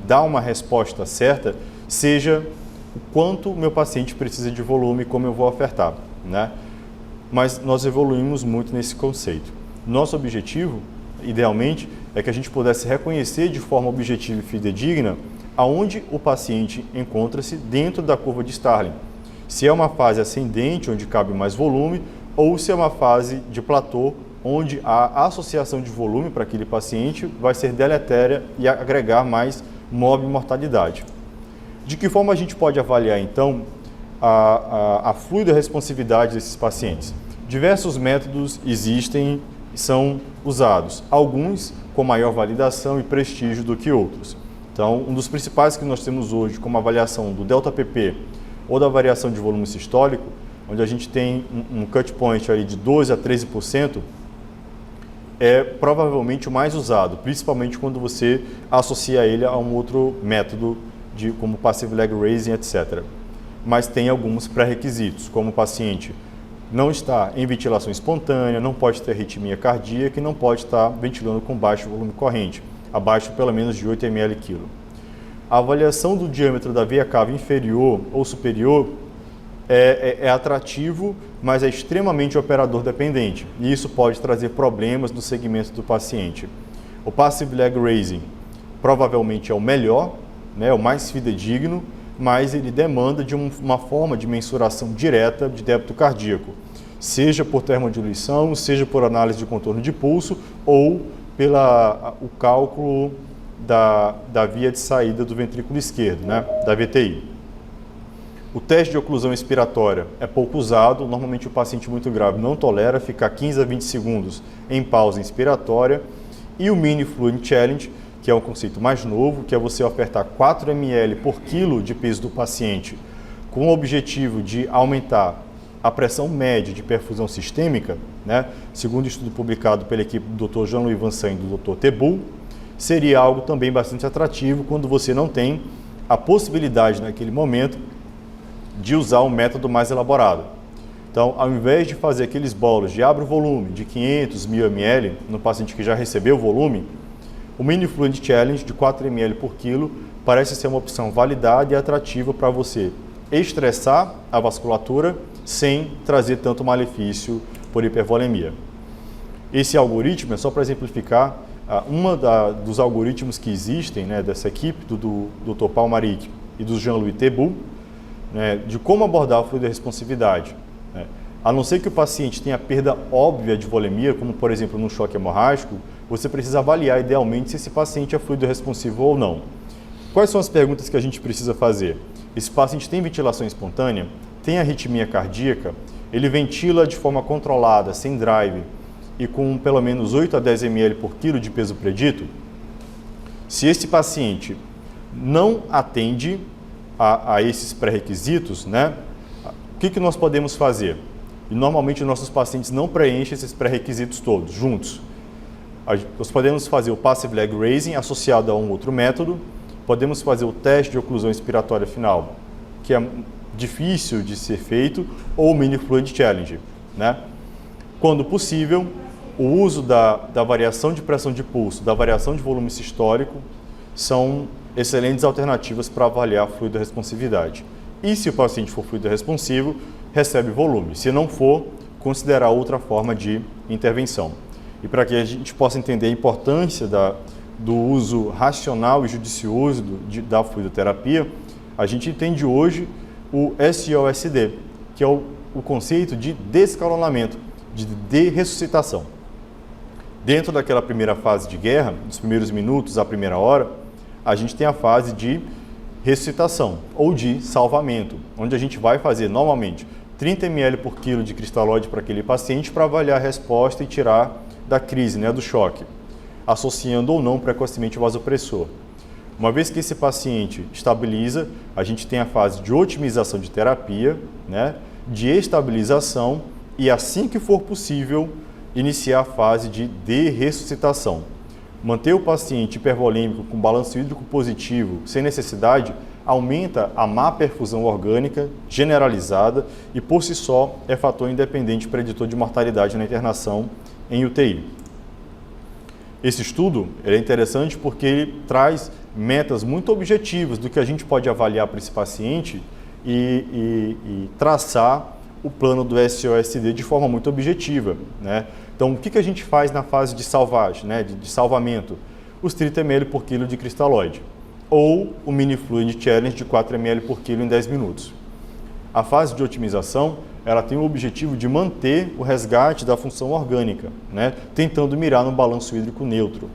dar uma resposta certa, seja o quanto meu paciente precisa de volume e como eu vou ofertar, né? Mas nós evoluímos muito nesse conceito. Nosso objetivo, idealmente, é que a gente pudesse reconhecer de forma objetiva e fidedigna aonde o paciente encontra-se dentro da curva de Starling. Se é uma fase ascendente, onde cabe mais volume, ou se é uma fase de platô, onde a associação de volume para aquele paciente vai ser deletéria e agregar mais morbimortalidade. De que forma a gente pode avaliar, então, a fluido-responsividade desses pacientes? Diversos métodos existem e são usados, alguns com maior validação e prestígio do que outros. Então, um dos principais que nós temos hoje como avaliação do delta-PP ou da variação de volume sistólico, onde a gente tem um cut point ali de 12% a 13%, é provavelmente o mais usado, principalmente quando você associa ele a um outro método, como passive leg raising, etc. Mas tem alguns pré-requisitos, como o paciente não está em ventilação espontânea, não pode ter arritmia cardíaca e não pode estar ventilando com baixo volume corrente, abaixo pelo menos de 8 ml/kg. A avaliação do diâmetro da veia cava inferior ou superior é atrativo, mas é extremamente operador dependente, e isso pode trazer problemas no segmento do paciente. O passive leg raising provavelmente é o melhor, né, o mais fidedigno, mas ele demanda de uma forma de mensuração direta de débito cardíaco, seja por termodiluição, seja por análise de contorno de pulso ou o cálculo da via de saída do ventrículo esquerdo, né, da VTI. O teste de oclusão expiratória é pouco usado, normalmente o paciente muito grave não tolera ficar 15 a 20 segundos em pausa inspiratória. E o Mini Fluid Challenge, que é um conceito mais novo, que é você ofertar 4 ml por quilo de peso do paciente, com o objetivo de aumentar a pressão média de perfusão sistêmica, né? Segundo estudo publicado pela equipe do Dr. Jean-Louis Vincent e do Dr. Teboul, seria algo também bastante atrativo quando você não tem a possibilidade naquele momento de usar um método mais elaborado. Então, ao invés de fazer aqueles bolos de abre o volume de 500, 1000 ml no paciente que já recebeu o volume, o Mini Fluid Challenge de 4 ml por quilo parece ser uma opção validada e atrativa para você estressar a vasculatura sem trazer tanto malefício por hipervolemia. Esse algoritmo, é só para exemplificar, dos algoritmos que existem, né, dessa equipe, do Dr. Palmaric e do Jean-Louis Teboul, né, de como abordar a fluido-responsividade. Né? A não ser que o paciente tenha perda óbvia de volemia, como por exemplo no choque hemorrágico, você precisa avaliar idealmente se esse paciente é fluido-responsivo ou não. Quais são as perguntas que a gente precisa fazer? Esse paciente tem ventilação espontânea? Tem arritmia cardíaca? Ele ventila de forma controlada, sem drive e com pelo menos 8 a 10 ml por quilo de peso predito? Se esse paciente não atende a esses pré-requisitos, né, o que nós podemos fazer? E normalmente nossos pacientes não preenchem esses pré-requisitos todos juntos. Nós podemos fazer o passive leg raising associado a um outro método, podemos fazer o teste de oclusão expiratória final, que é difícil de ser feito, ou o Mini Fluid Challenge, né? Quando possível, o uso da variação de pressão de pulso, da variação de volume sistólico, são excelentes alternativas para avaliar a fluido-responsividade. E se o paciente for fluido-responsivo, recebe volume. Se não for, considerar outra forma de intervenção. E para que a gente possa entender a importância do uso racional e judicioso da fluidoterapia, a gente entende hoje o SOSD, que é o conceito de descalonamento, de ressuscitação. Dentro daquela primeira fase de guerra, dos primeiros minutos à primeira hora, a gente tem a fase de ressuscitação ou de salvamento, onde a gente vai fazer normalmente 30 ml por quilo de cristalóide para aquele paciente para avaliar a resposta e tirar da crise, né, do choque, associando ou não precocemente o vasopressor. Uma vez que esse paciente estabiliza, a gente tem a fase de otimização de terapia, né, de estabilização e, assim que for possível, iniciar a fase de ressuscitação. Manter o paciente hipervolêmico com balanço hídrico positivo sem necessidade aumenta a má perfusão orgânica generalizada e, por si só, é fator independente preditor de mortalidade na internação em UTI. Esse estudo é interessante porque ele traz metas muito objetivas do que a gente pode avaliar para esse paciente e traçar o plano do SOSD de forma muito objetiva, né? Então, o que a gente faz na fase de salvagem, né, de salvamento? Os 30 ml por quilo de cristalóide, ou o Mini Fluid Challenge de 4 ml por quilo em 10 minutos. A fase de otimização, ela tem o objetivo de manter o resgate da função orgânica, né, tentando mirar no balanço hídrico neutro.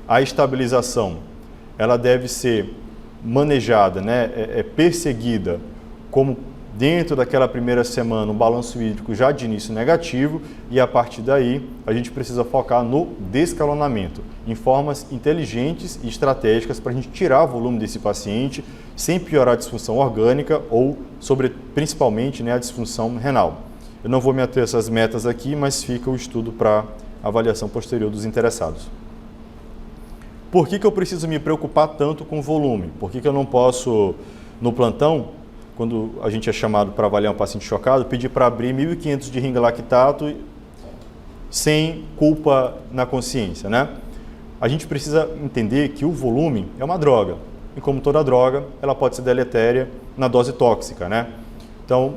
A estabilização, ela deve ser manejada, né, perseguida como dentro daquela primeira semana um balanço hídrico já de início negativo, e a partir daí a gente precisa focar no descalonamento, em formas inteligentes e estratégicas para a gente tirar o volume desse paciente sem piorar a disfunção orgânica ou, principalmente, né, a disfunção renal. Eu não vou me ater a essas metas aqui, mas fica o estudo para avaliação posterior dos interessados. Por que eu preciso me preocupar tanto com o volume? Por que eu não posso, no plantão, quando a gente é chamado para avaliar um paciente chocado, pedir para abrir 1.500 de ringa lactato sem culpa na consciência, né? A gente precisa entender que o volume é uma droga, e como toda droga, ela pode ser deletéria na dose tóxica, né? Então,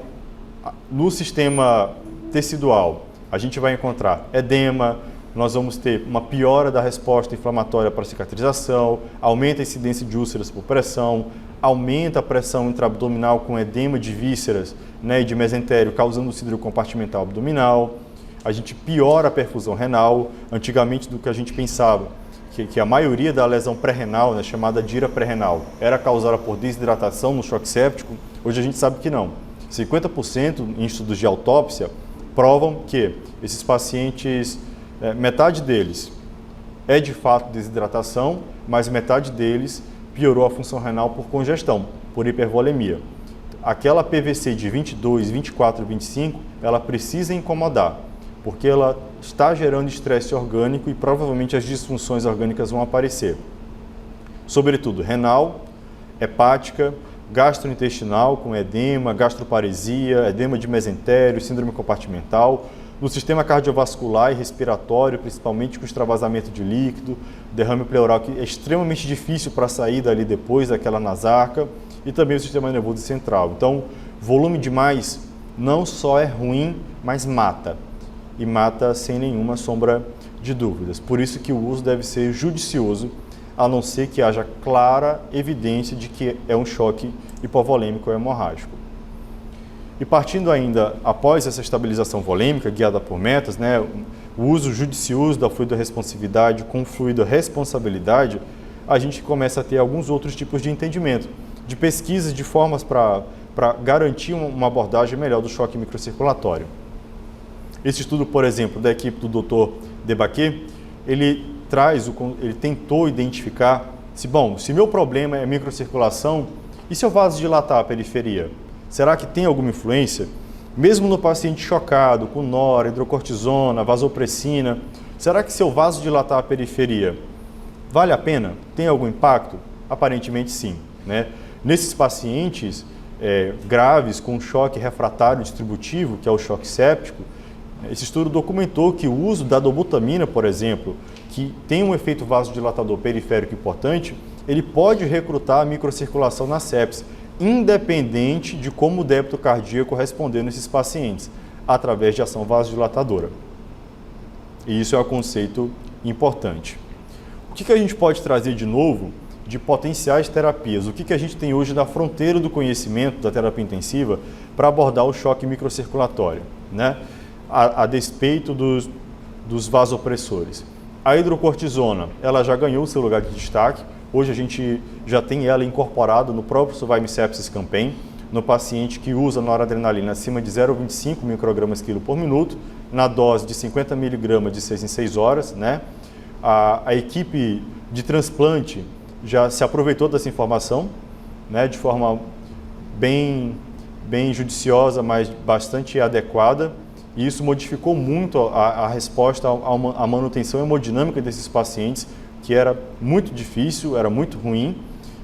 no sistema tecidual, a gente vai encontrar edema, nós vamos ter uma piora da resposta inflamatória para a cicatrização, aumenta a incidência de úlceras por pressão, aumenta a pressão intraabdominal com edema de vísceras, né, e de mesentério, causando síndrome compartimental abdominal. A gente piora a perfusão renal. Antigamente, do que a gente pensava, que a maioria da lesão pré-renal, né, chamada DIRA pré-renal, era causada por desidratação no choque séptico, hoje a gente sabe que não. 50% em estudos de autópsia provam que esses pacientes, metade deles é de fato desidratação, mas metade deles piorou a função renal por congestão, por hipervolemia. Aquela PVC de 22, 24, 25, ela precisa incomodar, porque ela está gerando estresse orgânico e provavelmente as disfunções orgânicas vão aparecer. Sobretudo renal, hepática, gastrointestinal com edema, gastroparesia, edema de mesentério, síndrome compartimental. No sistema cardiovascular e respiratório, principalmente com extravasamento de líquido, derrame pleural, que é extremamente difícil para sair dali depois daquela nasarca, e também o sistema nervoso central. Então, volume demais não só é ruim, mas mata. E mata sem nenhuma sombra de dúvidas. Por isso que o uso deve ser judicioso, a não ser que haja clara evidência de que é um choque hipovolêmico ou hemorrágico. E partindo ainda, após essa estabilização volêmica, guiada por metas, né, o uso judicioso da fluidoresponsividade com fluidoresponsabilidade, a gente começa a ter alguns outros tipos de entendimento, de pesquisas, de formas para garantir uma abordagem melhor do choque microcirculatório. Esse estudo, por exemplo, da equipe do Dr. Debaquet, ele tentou identificar se meu problema é microcirculação, e se eu vasodilatar a periferia? Será que tem alguma influência? Mesmo no paciente chocado, com nora, hidrocortisona, vasopressina, será que se eu vasodilatar a periferia, vale a pena? Tem algum impacto? Aparentemente sim, né? Nesses pacientes graves com choque refratário distributivo, que é o choque séptico, esse estudo documentou que o uso da dobutamina, por exemplo, que tem um efeito vasodilatador periférico importante, ele pode recrutar a microcirculação na sepse, independente de como o débito cardíaco responder nesses pacientes, através de ação vasodilatadora. E isso é um conceito importante. O que a gente pode trazer de novo de potenciais terapias? O que a gente tem hoje na fronteira do conhecimento da terapia intensiva para abordar o choque microcirculatório, né? A despeito dos vasopressores. A hidrocortisona, ela já ganhou seu lugar de destaque. Hoje a gente já tem ela incorporada no próprio Survive Sepsis Campaign, no paciente que usa noradrenalina acima de 0,25 microgramas quilo por minuto, na dose de 50 miligramas de 6 em 6 horas, né? A equipe de transplante já se aproveitou dessa informação, né, de forma bem judiciosa, mas bastante adequada, e isso modificou muito a resposta à manutenção hemodinâmica desses pacientes, que era muito difícil, era muito ruim,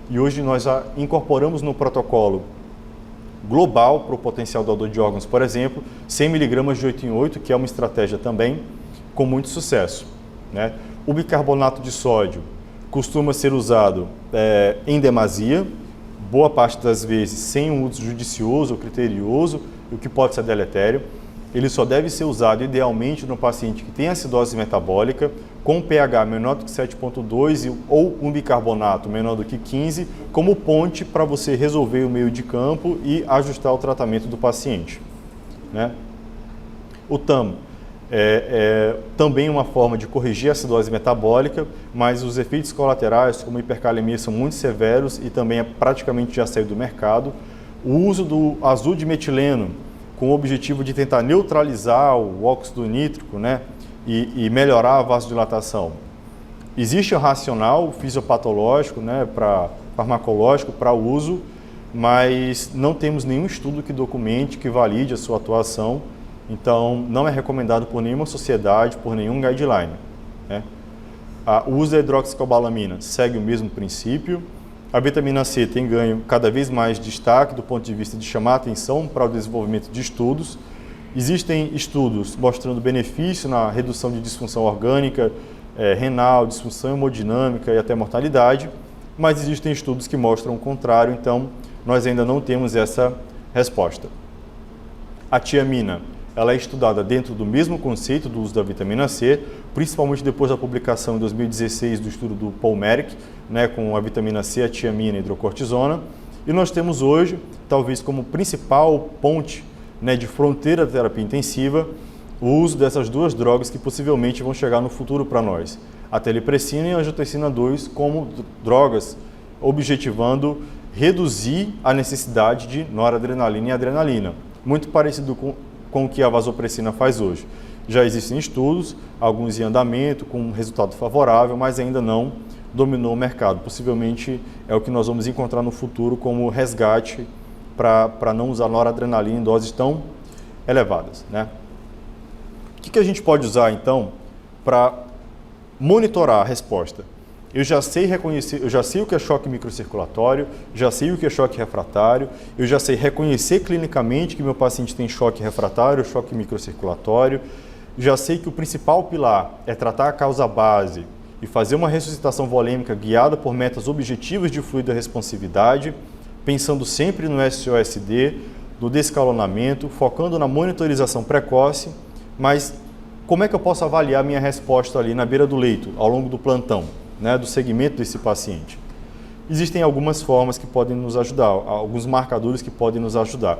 e hoje nós já incorporamos no protocolo global para o potencial doador de órgãos, por exemplo, 100 mg de 8 em 8, que é uma estratégia também com muito sucesso, né? O bicarbonato de sódio costuma ser usado em demasia, boa parte das vezes sem um uso judicioso ou criterioso, o que pode ser deletério. Ele só deve ser usado idealmente no paciente que tem acidose metabólica, com pH menor do que 7,2 ou um bicarbonato menor do que 15, como ponte para você resolver o meio de campo e ajustar o tratamento do paciente, né? O TAM é também uma forma de corrigir a acidose metabólica, mas os efeitos colaterais, como hipercalemia, são muito severos e também praticamente já saiu do mercado. O uso do azul de metileno, com o objetivo de tentar neutralizar o óxido nítrico, né, e melhorar a vasodilatação. Existe um racional fisiopatológico, né, farmacológico para uso, mas não temos nenhum estudo que documente, que valide a sua atuação. Então, não é recomendado por nenhuma sociedade, por nenhum guideline, né? O uso da hidroxicobalamina segue o mesmo princípio. A vitamina C tem ganho cada vez mais destaque do ponto de vista de chamar a atenção para o desenvolvimento de estudos. Existem estudos mostrando benefício na redução de disfunção orgânica, renal, disfunção hemodinâmica e até mortalidade, mas existem estudos que mostram o contrário, então nós ainda não temos essa resposta. A tiamina, ela é estudada dentro do mesmo conceito do uso da vitamina C, principalmente depois da publicação em 2016 do estudo do Paul Merrick, né, com a vitamina C, a tiamina e a hidrocortisona. E nós temos hoje, talvez como principal ponte, né, de fronteira da terapia intensiva, o uso dessas duas drogas que possivelmente vão chegar no futuro para nós. A telepressina e a angiotensina 2 como drogas objetivando reduzir a necessidade de noradrenalina e adrenalina, muito parecido com o que a vasopressina faz hoje. Já existem estudos, alguns em andamento, com um resultado favorável, mas ainda não dominou o mercado. Possivelmente é o que nós vamos encontrar no futuro como resgate para não usar noradrenalina em doses tão elevadas, né? O que a gente pode usar, então, para monitorar a resposta? Eu já sei reconhecer, eu já sei o que é choque microcirculatório, já sei o que é choque refratário, eu já sei reconhecer clinicamente que meu paciente tem choque refratário, choque microcirculatório, já sei que o principal pilar é tratar a causa base e fazer uma ressuscitação volêmica guiada por metas objetivas de fluido e responsividade, pensando sempre no SOSD, no descalonamento, focando na monitorização precoce, mas como é que eu posso avaliar a minha resposta ali na beira do leito, ao longo do plantão, né, do segmento desse paciente? Existem algumas formas que podem nos ajudar, alguns marcadores que podem nos ajudar.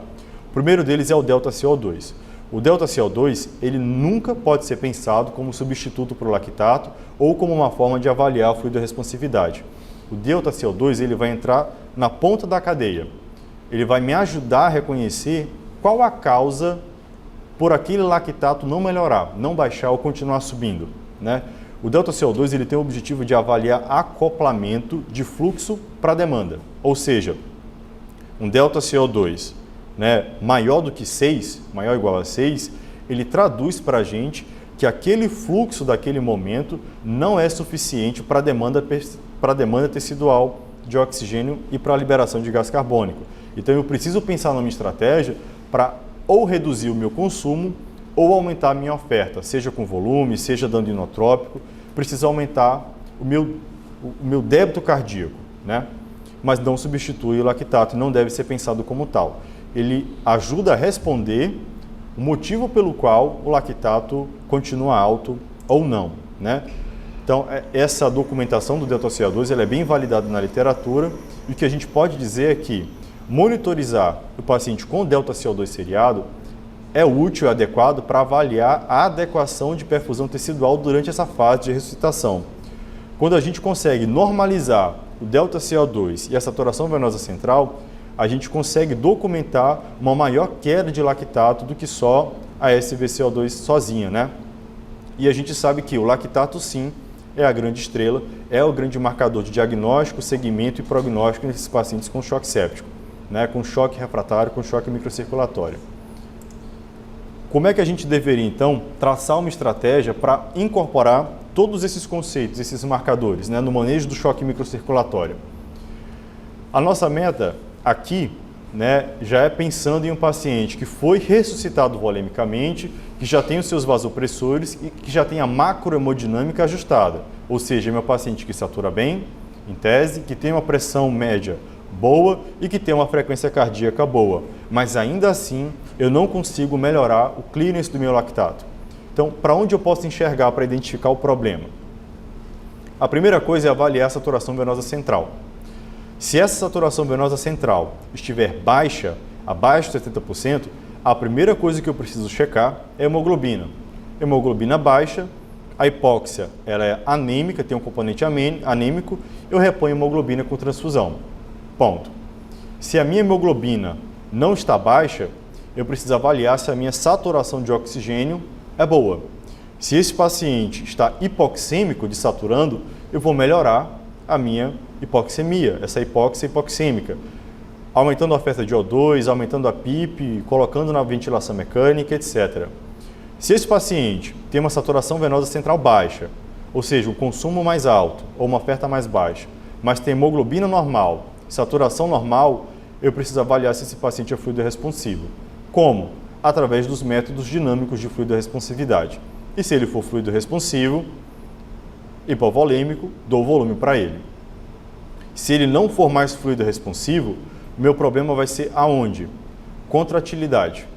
O primeiro deles é o delta-CO2. O delta-CO2, ele nunca pode ser pensado como substituto para o lactato ou como uma forma de avaliar o fluido de responsividade. O delta-CO2, ele vai entrar na ponta da cadeia. Ele vai me ajudar a reconhecer qual a causa por aquele lactato não melhorar, não baixar ou continuar subindo, né? O delta-CO2, ele tem o objetivo de avaliar acoplamento de fluxo para demanda. Ou seja, um delta-CO2, né, maior do que 6, maior ou igual a 6, ele traduz para a gente que aquele fluxo daquele momento não é suficiente para a demanda tecidual de oxigênio e para a liberação de gás carbônico. Então eu preciso pensar numa estratégia para ou reduzir o meu consumo ou aumentar a minha oferta, seja com volume, seja dando inotrópico, precisa aumentar o meu débito cardíaco, né? Mas não substitui o lactato, não deve ser pensado como tal. Ele ajuda a responder o motivo pelo qual o lactato continua alto ou não, né? Então, essa documentação do delta-CO2 ela é bem validada na literatura e o que a gente pode dizer é que monitorizar o paciente com delta-CO2 seriado é útil e adequado para avaliar a adequação de perfusão tecidual durante essa fase de ressuscitação. Quando a gente consegue normalizar o delta-CO2 e a saturação venosa central, a gente consegue documentar uma maior queda de lactato do que só a SVCO2 sozinha, né? E a gente sabe que o lactato, sim, é a grande estrela, é o grande marcador de diagnóstico, segmento e prognóstico nesses pacientes com choque séptico, né? Com choque refratário, com choque microcirculatório. Como é que a gente deveria, então, traçar uma estratégia para incorporar todos esses conceitos, esses marcadores, né, no manejo do choque microcirculatório? A nossa meta aqui, né, já é pensando em um paciente que foi ressuscitado volemicamente, que já tem os seus vasopressores e que já tem a macrohemodinâmica ajustada. ou seja, meu paciente que satura bem, em tese, que tem uma pressão média boa e que tem uma frequência cardíaca boa, mas ainda assim eu não consigo melhorar o clearance do meu lactato. Então, para onde eu posso enxergar para identificar o problema? A primeira coisa é avaliar a saturação venosa central. Se essa saturação venosa central estiver baixa, abaixo de 70%, a primeira coisa que eu preciso checar é a hemoglobina. Hemoglobina baixa, a hipóxia ela é anêmica, tem um componente anêmico, eu reponho hemoglobina com transfusão. Ponto. Se a minha hemoglobina não está baixa, eu preciso avaliar se a minha saturação de oxigênio é boa. Se esse paciente está hipoxêmico, desaturando, eu vou melhorar a minha hipoxemia, essa hipóxia hipoxêmica, aumentando a oferta de O2, aumentando a PIP, colocando na ventilação mecânica, etc. Se esse paciente tem uma saturação venosa central baixa, ou seja, um consumo mais alto ou uma oferta mais baixa, mas tem hemoglobina normal, saturação normal, eu preciso avaliar se esse paciente é fluido responsivo. Como? Através dos métodos dinâmicos de fluido responsividade. E se ele for fluido responsivo, hipovolêmico, dou volume para ele. Se ele não for mais fluido responsivo, meu problema vai ser aonde? Contratilidade.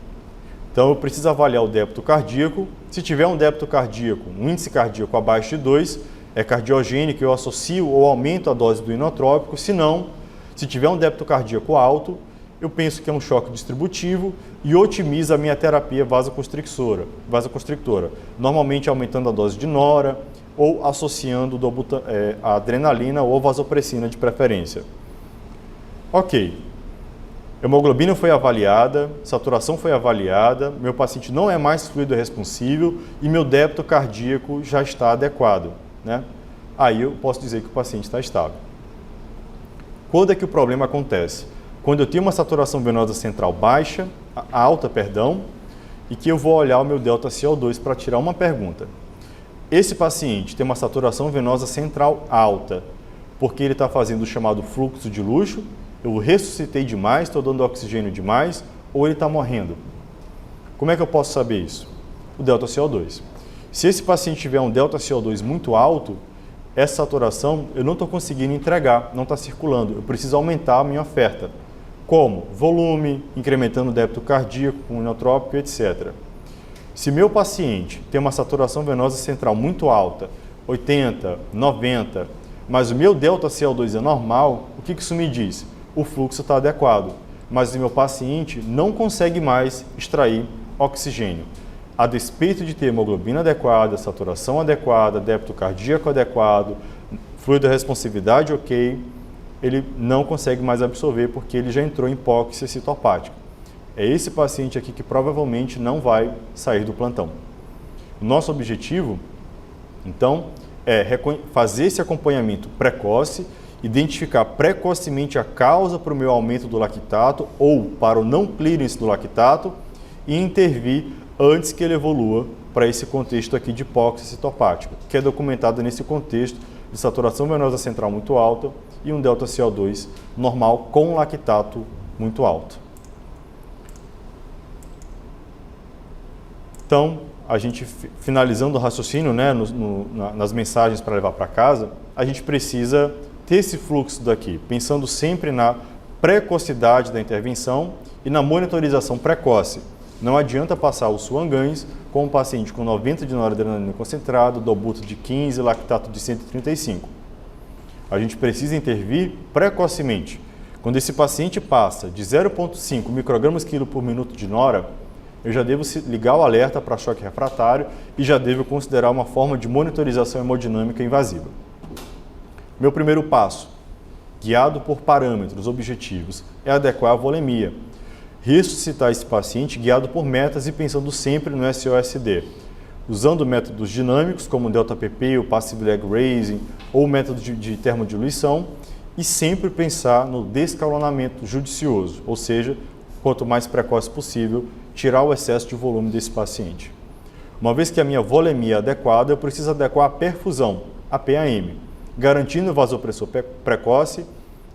Então eu preciso avaliar o débito cardíaco. Se tiver um débito cardíaco, um índice cardíaco abaixo de 2, é cardiogênico, eu associo ou aumento a dose do inotrópico. Se não, se tiver um débito cardíaco alto, eu penso que é um choque distributivo e otimizo a minha terapia vasoconstrictora, normalmente aumentando a dose de nora ou associando a adrenalina ou vasopressina de preferência. Ok, hemoglobina foi avaliada, saturação foi avaliada, meu paciente não é mais fluido responsível e meu débito cardíaco já está adequado, né? Aí eu posso dizer que o paciente está estável. Quando é que o problema acontece? Quando eu tenho uma saturação venosa central alta, e que eu vou olhar o meu delta-CO2 para tirar uma pergunta. Esse paciente tem uma saturação venosa central alta, porque ele está fazendo o chamado fluxo de luxo, eu ressuscitei demais, estou dando oxigênio demais, ou ele está morrendo. Como é que eu posso saber isso? O delta-CO2. Se esse paciente tiver um delta-CO2 muito alto, essa saturação eu não estou conseguindo entregar, não está circulando, eu preciso aumentar a minha oferta. Como? Volume, incrementando o débito cardíaco, com inotrópico, etc. Se meu paciente tem uma saturação venosa central muito alta, 80, 90, mas o meu delta-CO2 é normal, o que isso me diz? O fluxo está adequado, mas o meu paciente não consegue mais extrair oxigênio. A despeito de ter hemoglobina adequada, saturação adequada, débito cardíaco adequado, fluido responsividade ok, ele não consegue mais absorver porque ele já entrou em hipóxia citopática. É esse paciente aqui que provavelmente não vai sair do plantão. O nosso objetivo, então, é fazer esse acompanhamento precoce, identificar precocemente a causa para o meu aumento do lactato ou para o não clearance do lactato e intervir antes que ele evolua para esse contexto aqui de hipóxia citopática, que é documentado nesse contexto de saturação venosa central muito alta e um delta-CO2 normal com lactato muito alto. Então, a gente finalizando o raciocínio, né, nas mensagens para levar para casa, a gente precisa ter esse fluxo daqui, pensando sempre na precocidade da intervenção e na monitorização precoce. Não adianta passar o Swan-Ganz com um paciente com 90 de noradrenalina concentrado, dobuta de 15, lactato de 135. A gente precisa intervir precocemente. Quando esse paciente passa de 0,5 microgramas quilo por minuto de nora, eu já devo ligar o alerta para choque refratário e já devo considerar uma forma de monitorização hemodinâmica invasiva. Meu primeiro passo, guiado por parâmetros objetivos, é adequar a volemia. Ressuscitar esse paciente guiado por metas e pensando sempre no SOSD, usando métodos dinâmicos como o delta-PP, o passive leg raising ou o método de termodiluição e sempre pensar no descalonamento judicioso, ou seja, quanto mais precoce possível, tirar o excesso de volume desse paciente. Uma vez que a minha volemia é adequada, eu preciso adequar a perfusão, a PAM, garantindo o vasopressor precoce,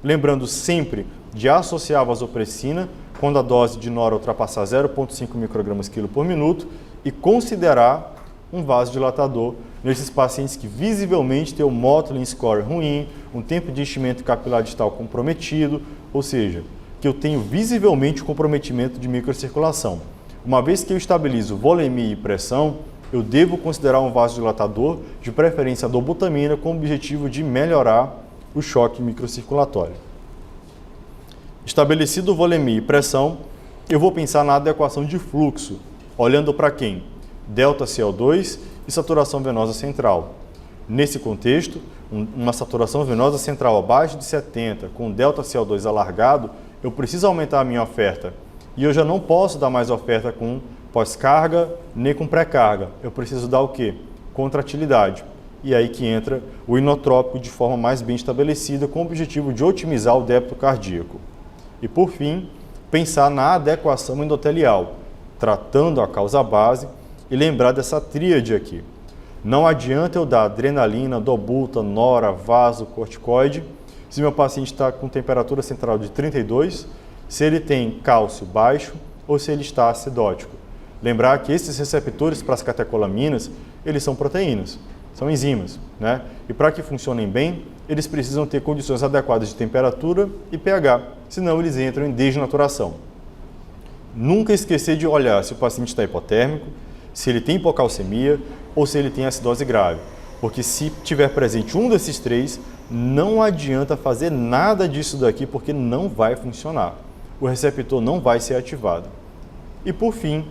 lembrando sempre de associar a vasopressina quando a dose de nora ultrapassar 0,5 microgramas quilo por minuto e considerar um vasodilatador nesses pacientes que visivelmente têm o Motley score ruim, um tempo de enchimento capilar distal comprometido, ou seja, que eu tenho visivelmente comprometimento de microcirculação. Uma vez que eu estabilizo volemia e pressão, eu devo considerar um vasodilatador, de preferência a dobutamina, com o objetivo de melhorar o choque microcirculatório. Estabelecido volemia e pressão, eu vou pensar na adequação de fluxo, olhando para quem? Delta CO2 e saturação venosa central. Nesse contexto, uma saturação venosa central abaixo de 70, com delta CO2 alargado, eu preciso aumentar a minha oferta. E eu já não posso dar mais oferta com pós-carga nem com pré-carga. Eu preciso dar o quê? Contratilidade. E aí que entra o inotrópico de forma mais bem estabelecida, com o objetivo de otimizar o débito cardíaco. E por fim, pensar na adequação endotelial, tratando a causa base e lembrar dessa tríade aqui. Não adianta eu dar adrenalina, dobuta, nora, vaso, corticoide, se meu paciente está com temperatura central de 32, se ele tem cálcio baixo ou se ele está acidótico. Lembrar que esses receptores para as catecolaminas, eles são proteínas, são enzimas, né? E para que funcionem bem, eles precisam ter condições adequadas de temperatura e pH, senão eles entram em desnaturação. Nunca esquecer de olhar se o paciente está hipotérmico, se ele tem hipocalcemia ou se ele tem acidose grave, porque se tiver presente um desses três, não adianta fazer nada disso daqui porque não vai funcionar. O receptor não vai ser ativado. E por fim,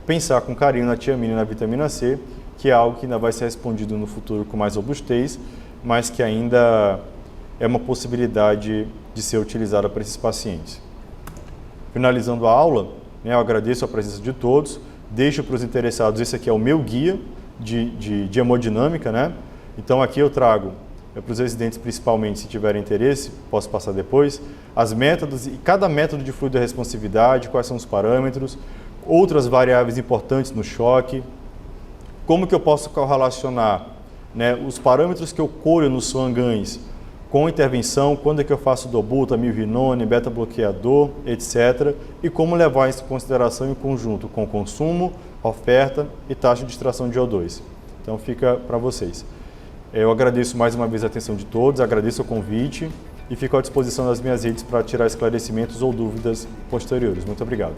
pensar com carinho na tiamina e na vitamina C, que é algo que ainda vai ser respondido no futuro com mais robustez, mas que ainda é uma possibilidade de ser utilizada para esses pacientes. Finalizando a aula, eu agradeço a presença de todos, deixo para os interessados, esse aqui é o meu guia de hemodinâmica, né? Então aqui eu trago, para os residentes principalmente, se tiverem interesse, posso passar depois, as métodos e cada método de fluido responsividade, quais são os parâmetros, outras variáveis importantes no choque, como que eu posso correlacionar, né, os parâmetros que eu colho nos swangans com intervenção, quando é que eu faço dobuta, milrinone, beta-bloqueador, etc. E como levar isso em consideração em conjunto com consumo, oferta e taxa de extração de O2. Então fica para vocês. Eu agradeço mais uma vez a atenção de todos, agradeço o convite e fico à disposição das minhas redes para tirar esclarecimentos ou dúvidas posteriores. Muito obrigado.